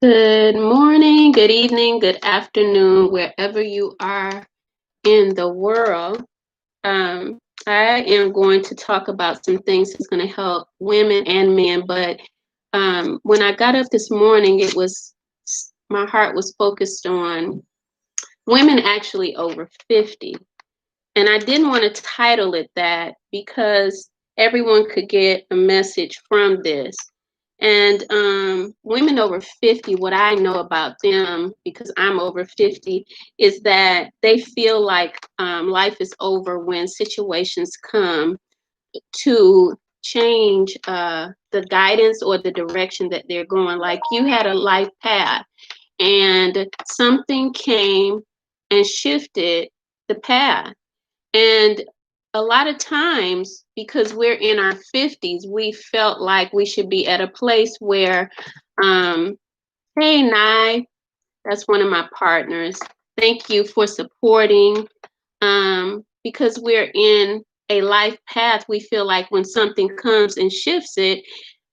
Good morning, good evening, good afternoon, wherever you are in the world. Um, I am going to talk about some things that's going to help women and men. But when I got up this morning, my heart was focused on women actually over 50. And I didn't want to title it that because everyone could get a message from this. And women over 50, what I know about them, because I'm over 50, is that they feel like life is over when situations come to change the guidance or the direction that they're going. Like you had a life path and something came and shifted the path. And a lot of times, because we're in our 50s, we felt like we should be at a place where, um, hey, Nye, that's one of my partners. Thank you for supporting. Because we're in a life path, we feel like when something comes and shifts it,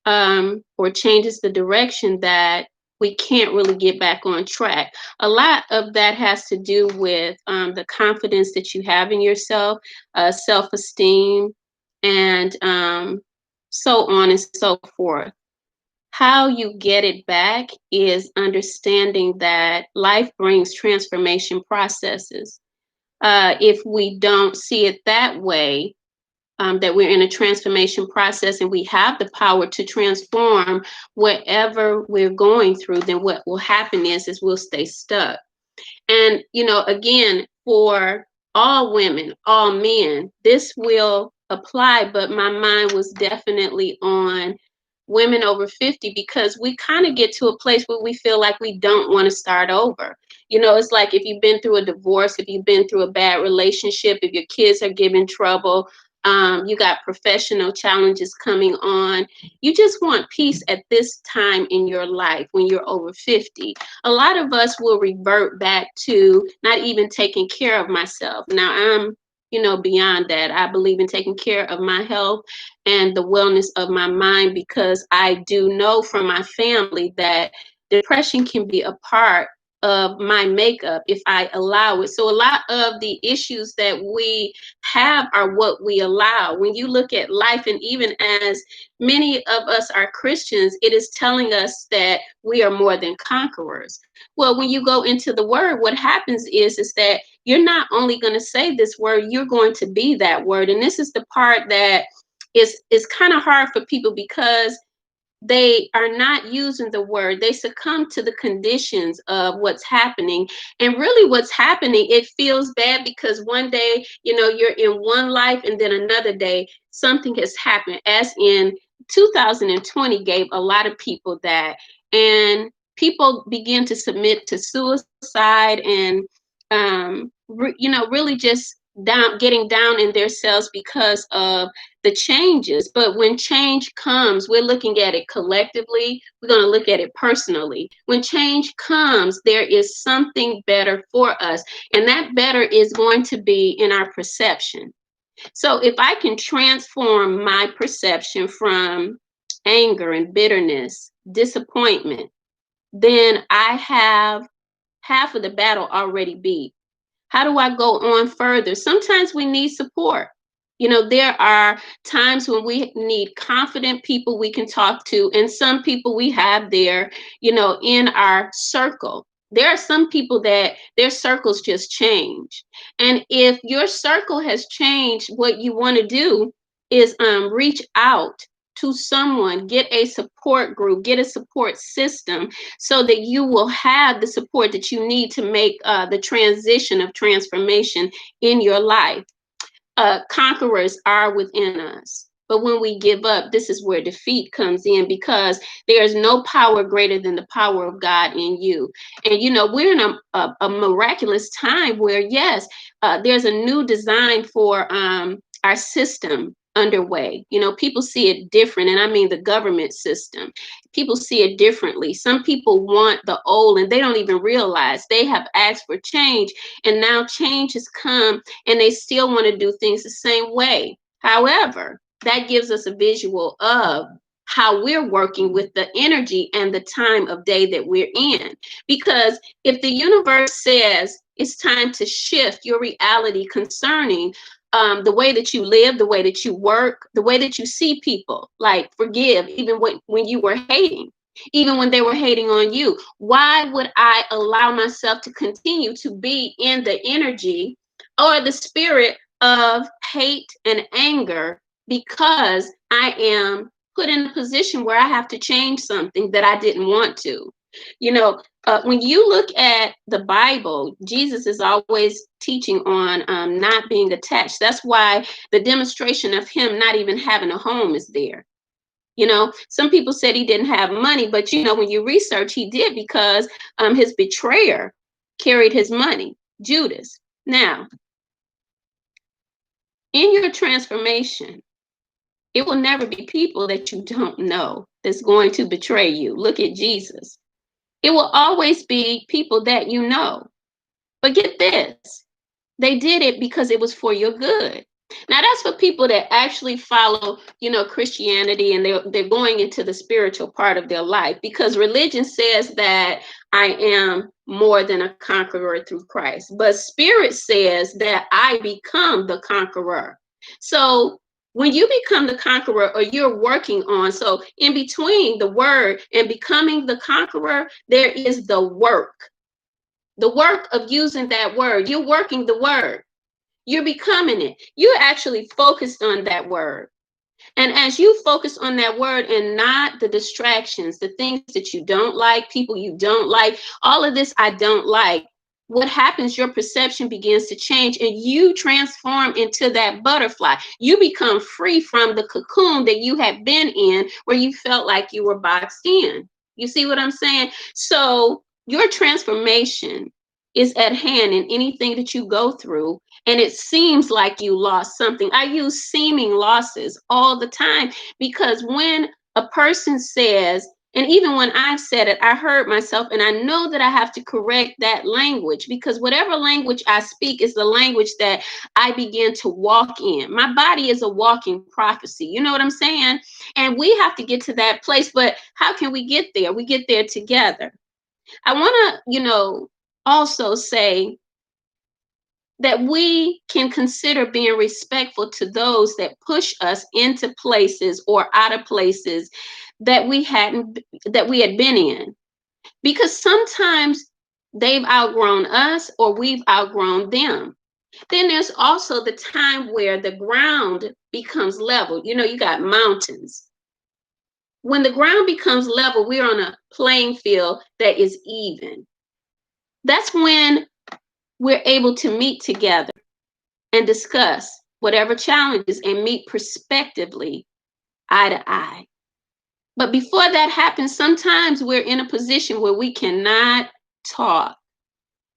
or changes the direction, that we can't really get back on track. A lot of that has to do with the confidence that you have in yourself, self-esteem, and so on and so forth. How you get it back is understanding that life brings transformation processes. If we don't see it that way, that we're in a transformation process and we have the power to transform whatever we're going through, then what will happen is we'll stay stuck. And, again, for all women, all men, this will apply, but my mind was definitely on women over 50 because we kind of get to a place where we feel like we don't want to start over. It's like if you've been through a divorce, if you've been through a bad relationship, if your kids are giving trouble, you got professional challenges coming on. You just want peace at this time in your life when you're over 50. A lot of us will revert back to not even taking care of myself. Now I'm, beyond that. I believe in taking care of my health and the wellness of my mind because I do know from my family that depression can be a part of my makeup if I allow it. So a lot of the issues that we have are what we allow. When you look at life, and even as many of us are Christians, it is telling us that we are more than conquerors. Well, when you go into the word, what happens is that you're not only going to say this word, you're going to be that word. And this is the part that is kind of hard for people because they are not using the word. They succumb to the conditions of what's happening. And really what's happening, it feels bad because one day, you're in one life and then another day something has happened. As in 2020 gave a lot of people that. And people begin to submit to suicide and, really just getting down in their selves because of the changes. But when change comes, we're looking at it collectively. We're going to look at it personally. When change comes, there is something better for us. And that better is going to be in our perception. So if I can transform my perception from anger and bitterness, disappointment, then I have half of the battle already beat. How do I go on further? Sometimes we need support. There are times when we need confident people we can talk to, and some people we have there, in our circle. There are some people that their circles just change. And if your circle has changed, what you want to do is reach out to someone, get a support group, get a support system so that you will have the support that you need to make the transition of transformation in your life. Conquerors are within us. But when we give up, this is where defeat comes in because there is no power greater than the power of God in you. And, we're in a miraculous time where, yes, there's a new design for our system underway. People see it different. And I mean the government system. People see it differently. Some people want the old and they don't even realize they have asked for change. And now change has come and they still want to do things the same way. However, that gives us a visual of how we're working with the energy and the time of day that we're in. Because if the universe says it's time to shift your reality concerning the way that you live, the way that you work, the way that you see people, like forgive, even when you were hating, even when they were hating on you, why would I allow myself to continue to be in the energy or the spirit of hate and anger because I am put in a position where I have to change something that I didn't want to? You know, when you look at the Bible, Jesus is always teaching on not being attached. That's why the demonstration of him not even having a home is there. You know, some people said he didn't have money, but you know, when you research, he did, because his betrayer carried his money, Judas. Now, in your transformation, it will never be people that you don't know that's going to betray you. Look at Jesus. It will always be people that you know. But get this, they did it because it was for your good. Now that's for people that actually follow, you know, Christianity, and they're going into the spiritual part of their life, because religion says that I am more than a conqueror through Christ. But spirit says that I become the conqueror. So when you become the conqueror, or you're working on, so in between the word and becoming the conqueror, there is the work. The work of using that word. You're working the word. You're becoming it. You're actually focused on that word. And as you focus on that word and not the distractions, the things that you don't like, people you don't like, all of this I don't like, what happens, your perception begins to change and you transform into that butterfly. You become free from the cocoon that you had been in, where you felt like you were boxed in. You see what I'm saying? So your transformation is at hand in anything that you go through, and it seems like you lost something. I use seeming losses all the time, because when a person says, and even when I've said it, I heard myself, and I know that I have to correct that language, because whatever language I speak is the language that I begin to walk in. My body is a walking prophecy. You know what I'm saying? And we have to get to that place. But how can we get there? We get there together. I want to, also say that we can consider being respectful to those that push us into places or out of places that we had been in, because sometimes they've outgrown us or we've outgrown them. Then there's also the time where the ground becomes level. You got mountains. When the ground becomes level, we're on a playing field that is even. That's when we're able to meet together and discuss whatever challenges and meet prospectively, eye to eye. But before that happens, sometimes we're in a position where we cannot talk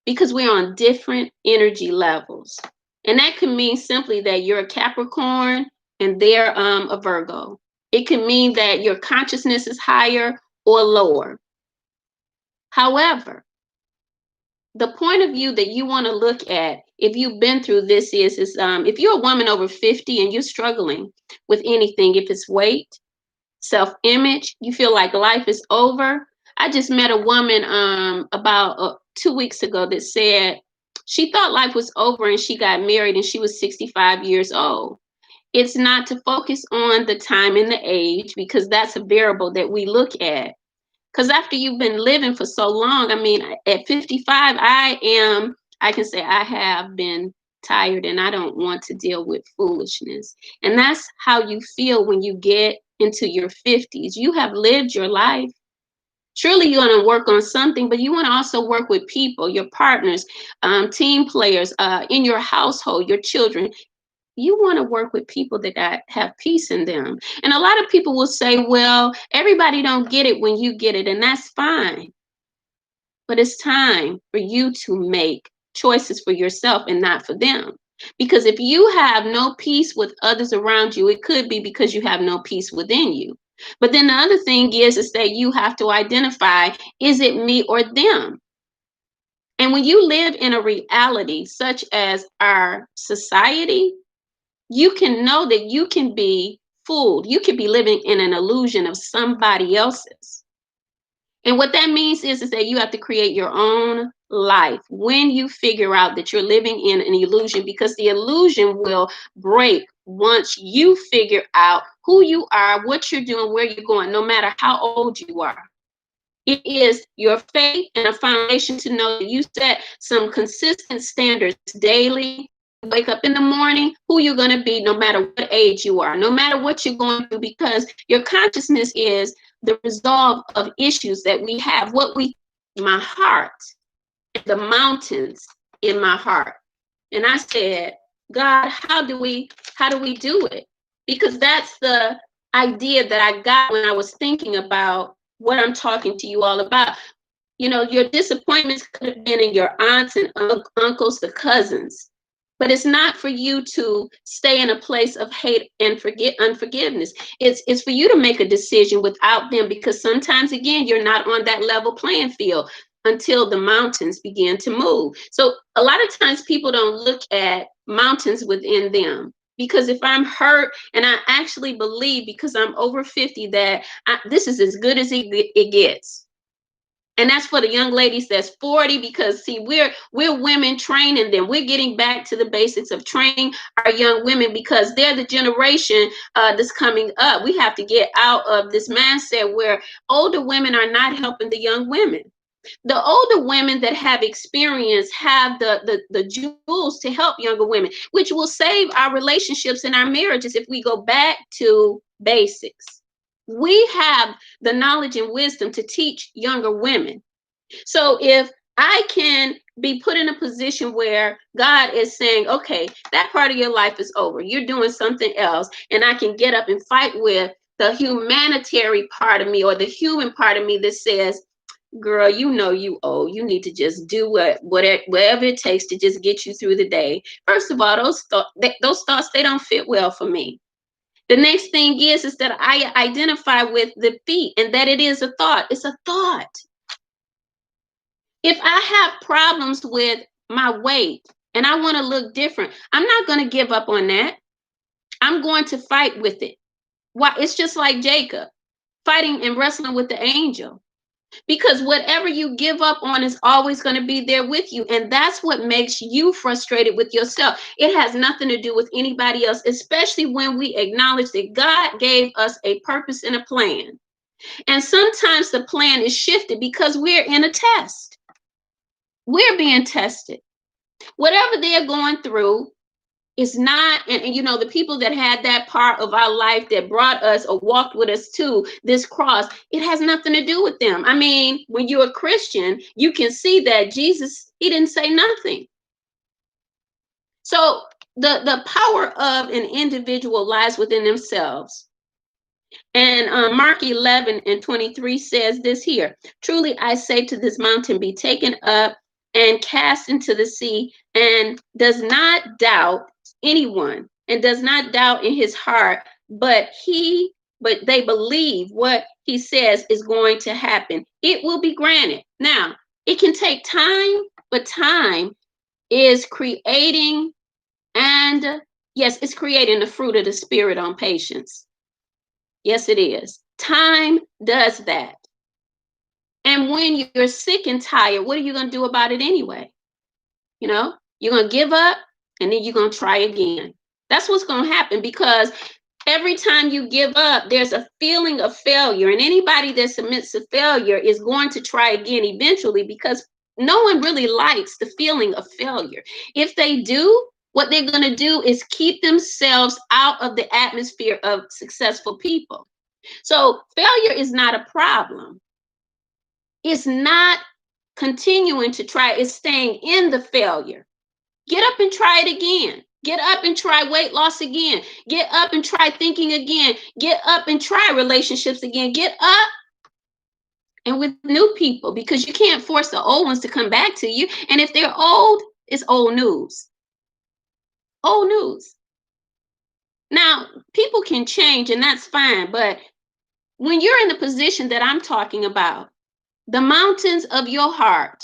because we're on different energy levels. And that can mean simply that you're a Capricorn and they're a Virgo. It can mean that your consciousness is higher or lower. However, the point of view that you want to look at, if you've been through this, is if you're a woman over 50 and you're struggling with anything, if it's weight, self-image, you feel like life is over. I just met a woman about 2 weeks ago that said she thought life was over, and she got married and she was 65 years old. It's not to focus on the time and the age, because that's a variable that we look at. Because after you've been living for so long, I mean, at 55, I can say I have been tired and I don't want to deal with foolishness. And that's how you feel when you get into your 50s. You have lived your life. Surely you want to work on something, but you want to also work with people, your partners, team players, in your household, your children. You want to work with people that have peace in them. And a lot of people will say, well, everybody don't get it when you get it, and that's fine. But it's time for you to make choices for yourself and not for them. Because if you have no peace with others around you, it could be because you have no peace within you. But then the other thing is that you have to identify, is it me or them? And when you live in a reality such as our society, you can know that you can be fooled. You could be living in an illusion of somebody else's. And what that means is that you have to create your own life when you figure out that you're living in an illusion, because the illusion will break once you figure out who you are, what you're doing, where you're going, no matter how old you are. It is your faith and a foundation to know that you set some consistent standards daily. Wake up in the morning, who you're going to be, no matter what age you are, no matter what you're going through, because your consciousness is the resolve of issues that we have. My heart, the mountains in my heart. And I said, God, how do we do it? Because that's the idea that I got when I was thinking about what I'm talking to you all about. You know, your disappointments could have been in your aunts and uncles, the cousins, but it's not for you to stay in a place of hate and unforgiveness. It's for you to make a decision without them, because sometimes, again, you're not on that level playing field until the mountains begin to move. So a lot of times people don't look at mountains within them. Because if I'm hurt, and I actually believe, because I'm over 50, that this is as good as it gets. And that's for the young ladies that's 40, because see, we're women training them. We're getting back to the basics of training our young women, because they're the generation that's coming up. We have to get out of this mindset where older women are not helping the young women. The older women that have experience have the jewels to help younger women, which will save our relationships and our marriages if we go back to basics. We have the knowledge and wisdom to teach younger women. So if I can be put in a position where God is saying, okay, that part of your life is over, you're doing something else, and I can get up and fight with the humanitarian part of me, or the human part of me that says, girl, you know you old. You need to just do whatever it takes to just get you through the day. First of all, those thoughts, they don't fit well for me. The next thing is that I identify with the feet, and that it is a thought. It's a thought. If I have problems with my weight and I want to look different, I'm not going to give up on that. I'm going to fight with it. Why? It's just like Jacob fighting and wrestling with the angel. Because whatever you give up on is always going to be there with you. And that's what makes you frustrated with yourself. It has nothing to do with anybody else, especially when we acknowledge that God gave us a purpose and a plan. And sometimes the plan is shifted because we're in a test. We're being tested. Whatever they're going through is not, and you know, the people that had that part of our life that brought us or walked with us to this cross, it has nothing to do with them. I mean, when you're a Christian, you can see that Jesus, he didn't say nothing. So the power of an individual lies within themselves. And Mark 11:23 says this here: truly I say to this mountain, be taken up and cast into the sea, and does not doubt anyone, and does not doubt in his heart, but they believe what he says is going to happen, it will be granted. Now, it can take time, but time is creating, and yes, it's creating the fruit of the Spirit on patience. Yes, it is. Time does that. And when you're sick and tired, what are you going to do about it anyway? You know, you're going to give up, and then you're going to try again. That's what's going to happen, because every time you give up, there's a feeling of failure. And anybody that submits to failure is going to try again eventually, because no one really likes the feeling of failure. If they do, what they're going to do is keep themselves out of the atmosphere of successful people. So failure is not a problem. It's not continuing to try, it's staying in the failure. Get up and try it again. Get up and try weight loss again. Get up and try thinking again. Get up and try relationships again. Get up and with new people, because you can't force the old ones to come back to you. And if they're old, it's old news. Old news. Now, people can change, and that's fine. But when you're in the position that I'm talking about, the mountains of your heart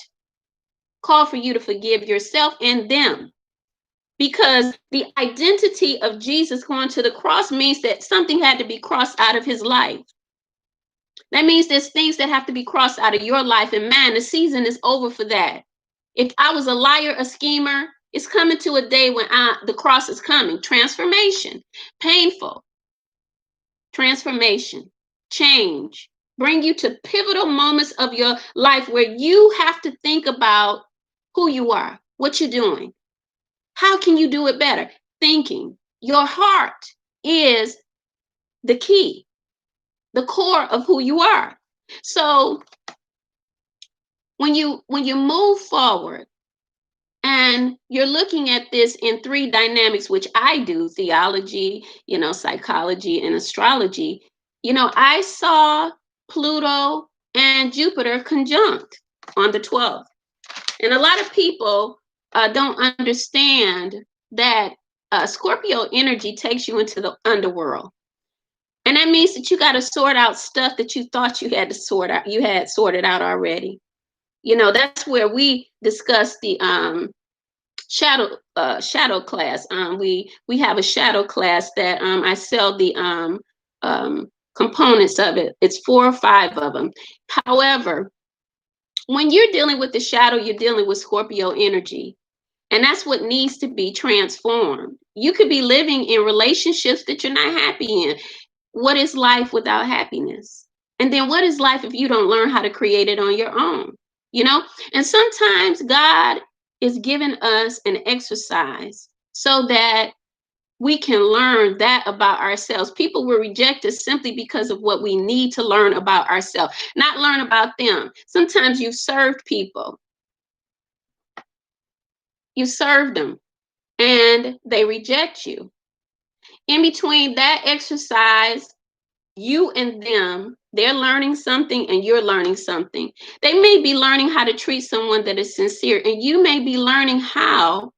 call for you to forgive yourself and them. because the identity of Jesus going to the cross means that something had to be crossed out of his life. That means there's things that have to be crossed out of your life. And man, the season is over for that. If I was a liar, a schemer, it's coming to a day when the cross is coming. Transformation, painful, transformation, change, bring you to pivotal moments of your life where you have to think about who you are, what you're doing. How can you do it better? Thinking. Your heart is the key, the core of who you are. So when you move forward and you're looking at this in three dynamics, which I do, theology, psychology and astrology, I saw Pluto and Jupiter conjunct on the 12th. And a lot of people don't understand that Scorpio energy takes you into the underworld. And that means that you got to sort out stuff that you thought you had to sort out. You had sorted out already. That's where we discuss the shadow class. We have a shadow class that I sell the components of it. It's 4 or 5 of them. However, when you're dealing with the shadow, you're dealing with Scorpio energy. And that's what needs to be transformed. You could be living in relationships that you're not happy in. What is life without happiness? And then what is life if you don't learn how to create it on your own? And sometimes God is giving us an exercise so that we can learn that about ourselves. People will reject us simply because of what we need to learn about ourselves, not learn about them. Sometimes you've served people. You serve them and they reject you. In between that exercise, you and them, they're learning something and you're learning something. They may be learning how to treat someone that is sincere, and you may be learning how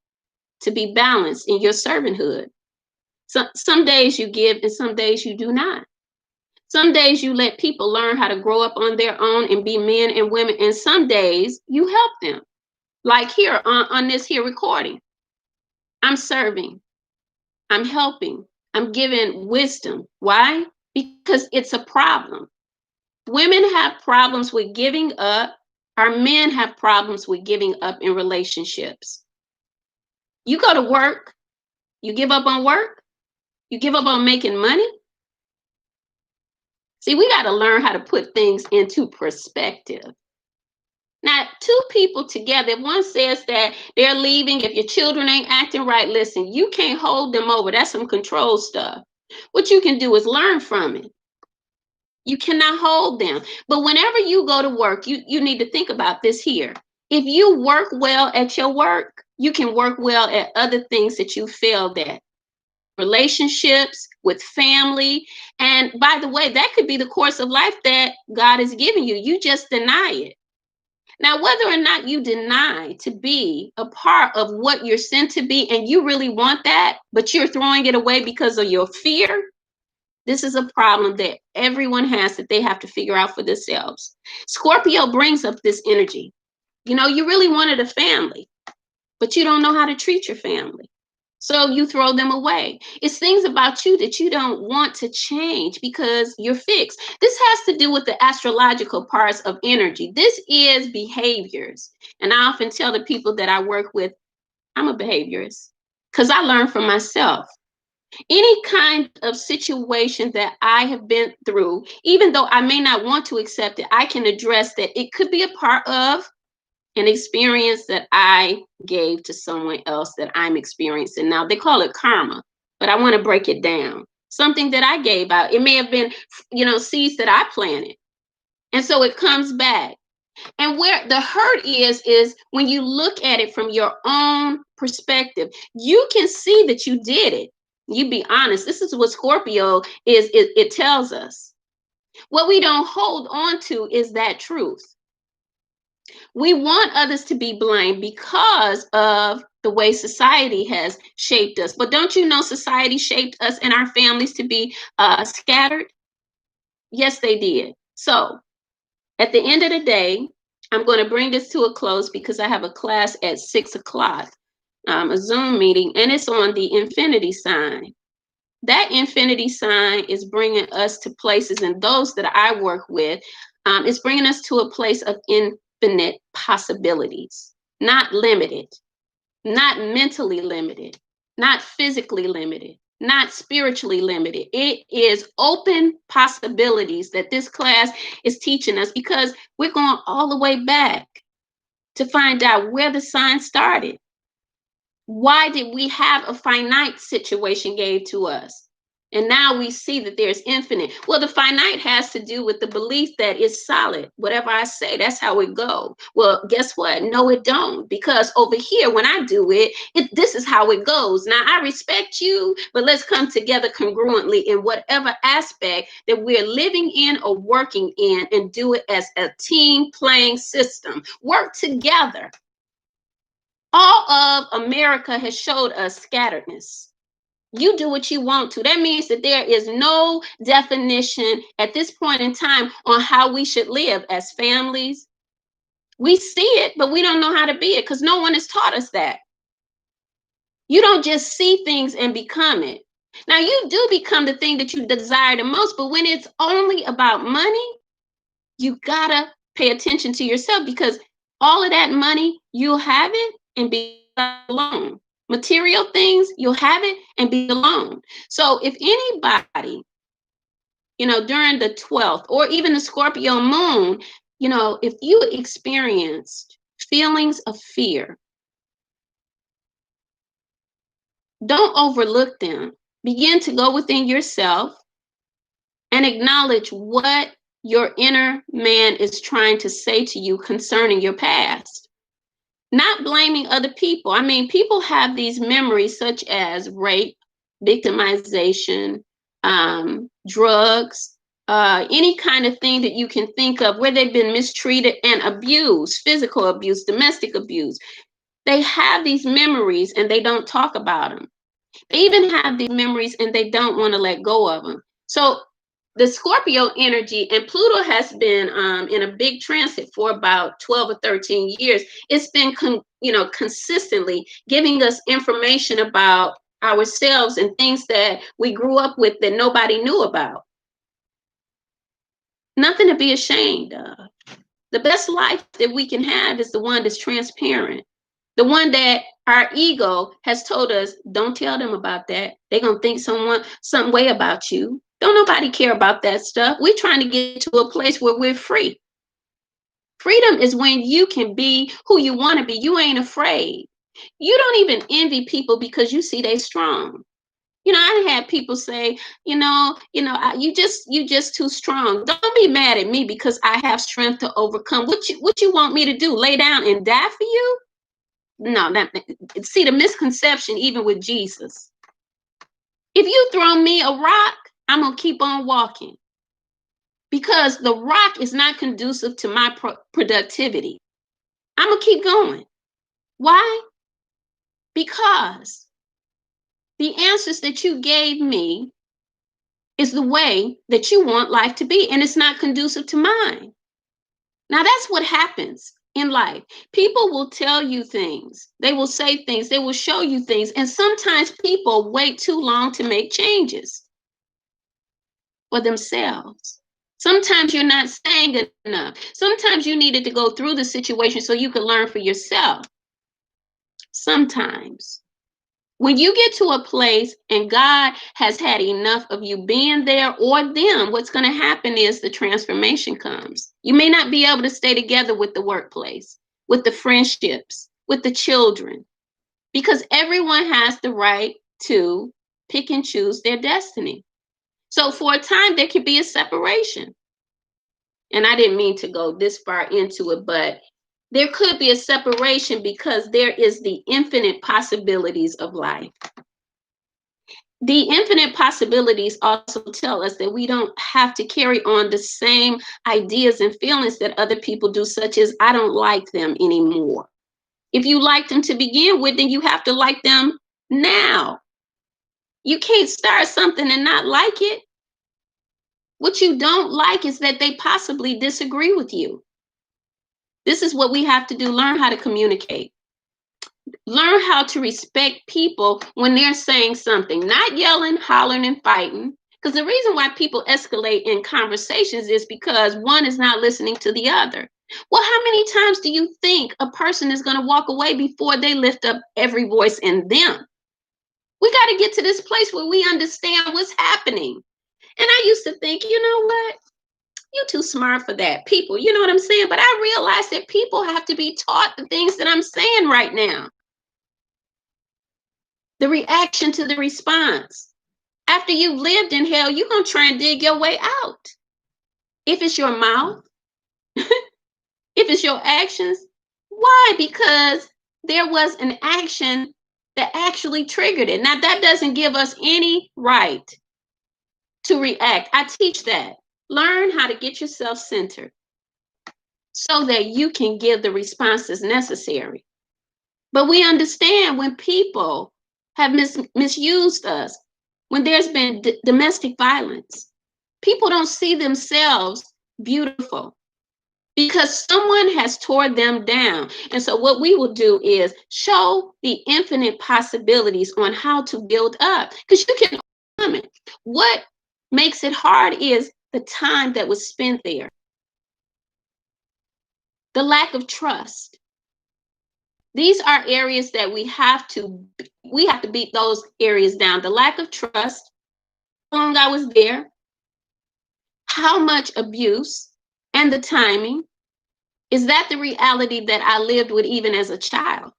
to be balanced in your servanthood. Some days you give and some days you do not. Some days you let people learn how to grow up on their own and be men and women, and some days you help them. Like here on this here recording, I'm serving, I'm helping, I'm giving wisdom. Why? Because it's a problem. Women have problems with giving up. Our men have problems with giving up in relationships. You go to work, you give up on work, you give up on making money. See, we got to learn how to put things into perspective. Now, 2 people together, if one says that they're leaving, if your children ain't acting right, listen, you can't hold them over. That's some control stuff. What you can do is learn from it. You cannot hold them. But whenever you go to work, you need to think about this here. If you work well at your work, you can work well at other things that you failed at. Relationships, with family. And by the way, that could be the course of life that God has given you. You just deny it. Now, whether or not you deny to be a part of what you're sent to be, and you really want that, but you're throwing it away because of your fear, this is a problem that everyone has that they have to figure out for themselves. Scorpio brings up this energy. You really wanted a family, but you don't know how to treat your family. So you throw them away. It's things about you that you don't want to change because you're fixed. This has to do with the astrological parts of energy. This is behaviors. And I often tell the people that I work with, I'm a behaviorist because I learn from myself. Any kind of situation that I have been through, even though I may not want to accept it, I can address that it could be a part of an experience that I gave to someone else that I'm experiencing now. They call it karma, but I want to break it down. Something that I gave out. It may have been, seeds that I planted. And so it comes back. And where the hurt is when you look at it from your own perspective, you can see that you did it. You be honest. This is what Scorpio is. It tells us. What we don't hold on to is that truth. We want others to be blamed because of the way society has shaped us. But don't you know society shaped us and our families to be scattered? Yes, they did. So at the end of the day, I'm going to bring this to a close because I have a class at 6 o'clock. a Zoom meeting, and it's on the infinity sign. That infinity sign is bringing us to places, and those that I work with, it's bringing us to a place of infinite possibilities, not limited, not mentally limited, not physically limited, not spiritually limited. It is open possibilities that this class is teaching us, because we're going all the way back to find out where the sign started. Why did we have a finite situation gave to us? And now we see that there's infinite. Well, the finite has to do with the belief that it's solid. Whatever I say, that's how it go. Well, guess what? No, it don't. Because over here, when I do it, this is how it goes. Now, I respect you, but let's come together congruently in whatever aspect that we're living in or working in, and do it as a team playing system. Work together. All of America has showed us scatteredness. You do what you want to. That means that there is no definition at this point in time on how we should live as families. We see it, but we don't know how to be it, because no one has taught us that. You don't just see things and become it. Now, you do become the thing that you desire the most, but when it's only about money, you gotta pay attention to yourself, because all of that money, you'll have it and be alone. Material things, you'll have it and be alone. So if anybody, during the 12th or even the Scorpio moon, if you experienced feelings of fear, don't overlook them. Begin to go within yourself and acknowledge what your inner man is trying to say to you concerning your past. Not blaming other people. I mean, people have these memories such as rape, victimization, drugs, any kind of thing that you can think of where they've been mistreated and abused, physical abuse, domestic abuse. They have these memories and they don't talk about them. They even have these memories and they don't want to let go of them. So the Scorpio energy, and Pluto has been in a big transit for about 12 or 13 years. It's been, consistently giving us information about ourselves and things that we grew up with that nobody knew about. Nothing to be ashamed of. The best life that we can have is the one that's transparent. The one that our ego has told us, don't tell them about that. They're going to think some way about you. Don't nobody care about that stuff. We're trying to get to a place where we're free. Freedom is when you can be who you want to be. You ain't afraid. You don't even envy people because you see they strong. I had people say, you just too strong. Don't be mad at me because I have strength to overcome. What you want me to do? Lay down and die for you? No, see the misconception even with Jesus. If you throw me a rock, I'm going to keep on walking, because the rock is not conducive to my productivity. I'm going to keep going. Why? Because the answers that you gave me is the way that you want life to be, and it's not conducive to mine. Now, that's what happens in life. People will tell you things. They will say things. They will show you things. And sometimes people wait too long to make changes for themselves. Sometimes you're not saying enough. Sometimes you needed to go through the situation so you could learn for yourself. Sometimes. When you get to a place and God has had enough of you being there or them, what's going to happen is the transformation comes. You may not be able to stay together with the workplace, with the friendships, with the children, because everyone has the right to pick and choose their destiny. So for a time, there could be a separation. And I didn't mean to go this far into it, but there could be a separation because there is the infinite possibilities of life. The infinite possibilities also tell us that we don't have to carry on the same ideas and feelings that other people do, such as, I don't like them anymore. If you like them to begin with, then you have to like them now. You can't start something and not like it. What you don't like is that they possibly disagree with you. This is what we have to do, learn how to communicate. Learn how to respect people when they're saying something, not yelling, hollering, and fighting. Because the reason why people escalate in conversations is because one is not listening to the other. Well, how many times do you think a person is going to walk away before they lift up every voice in them? We got to get to this place where we understand what's happening. And I used to think, you know what? You're too smart for that. People, you know what I'm saying? But I realized that people have to be taught the things that I'm saying right now. The reaction to the response. After you've lived in hell, you're going to try and dig your way out. If it's your mouth, if it's your actions, why? Because there was an action that actually triggered it. Now, that doesn't give us any right to react. I teach that. Learn how to get yourself centered so that you can give the responses necessary. But we understand when people have misused us, when there's been domestic violence, people don't see themselves beautiful because someone has torn them down. And so what we will do is show the infinite possibilities on how to build up, because you can overcome it. What makes it hard is the time that was spent there, the lack of trust. These are areas that we have to beat those areas down. The lack of trust, how long I was there, how much abuse, and the timing. Is that the reality that I lived with even as a child?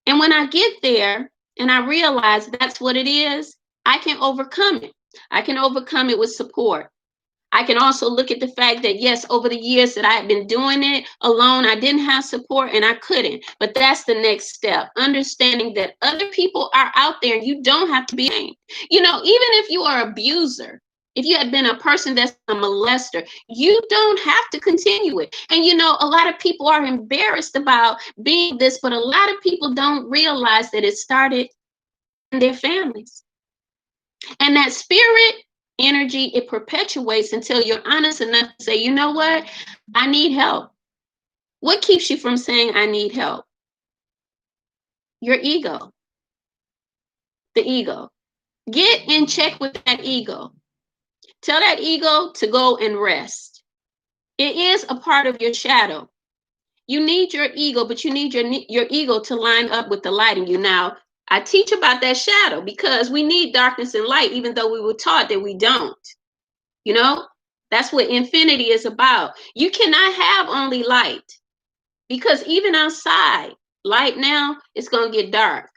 And when I get there and I realize that's what it is, I can overcome it. I can overcome it with support. I can also look at the fact that, yes, over the years that I had been doing it alone, I didn't have support and I couldn't. But that's the next step. Understanding that other people are out there and you don't have to be ashamed. You know, even if you are an abuser, if you had been a person that's a molester, you don't have to continue it. And, you know, a lot of people are embarrassed about being this, but a lot of people don't realize that it started in their families. And that spirit energy, it perpetuates until you're honest enough to say, you know what? I need help. What keeps you from saying I need help? Your ego. The ego. Get in check with that ego. Tell that ego to go and rest. It is a part of your shadow. You need your ego, but you need your ego to line up with the light in you. Now, I teach about that shadow because we need darkness and light, even though we were taught that we don't. You know, that's what infinity is about. You cannot have only light because even outside, light now is going to get dark.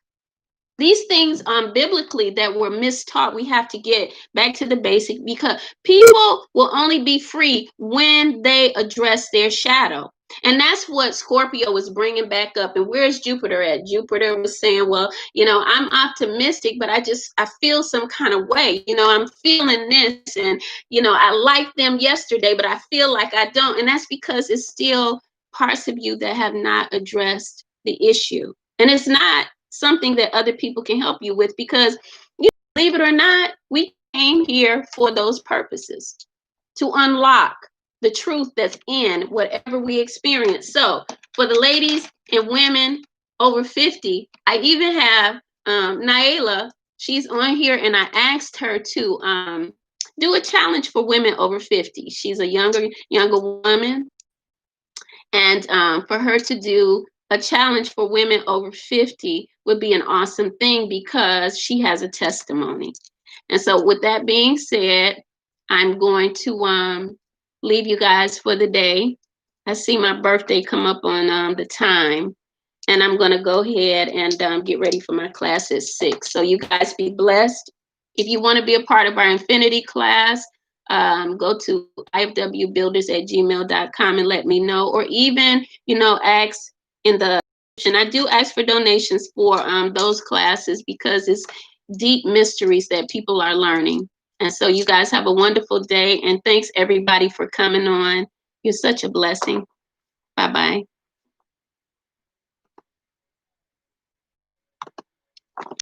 These things biblically that were mistaught, we have to get back to the basic, because people will only be free when they address their shadow. And that's what Scorpio was bringing back up. And where's Jupiter at? Jupiter was saying, well, you know, I'm optimistic, but I feel some kind of way. You know, I'm feeling this. And, you know, I liked them yesterday, but I feel like I don't. And that's because it's still parts of you that have not addressed the issue. And it's not something that other people can help you with, because, you know, believe it or not, we came here for those purposes, to unlock the truth that's in whatever we experience. So for the ladies and women over 50, I even have Naila. She's on here, and I asked her to do a challenge for women over 50. She's a younger woman, and for her to do a challenge for women over 50 would be an awesome thing, because she has a testimony. And so with that being said, I'm going to leave you guys for the day. I see my birthday come up on the time, and I'm going to go ahead and get ready for my class at 6. So you guys be blessed. If you want to be a part of our Infinity class, go to ifwbuilders@gmail.com and let me know, or even, you know, ask in the, and I do ask for donations for those classes, because it's deep mysteries that people are learning. And so you guys have a wonderful day, and thanks everybody for coming on. You're such a blessing. Bye-bye.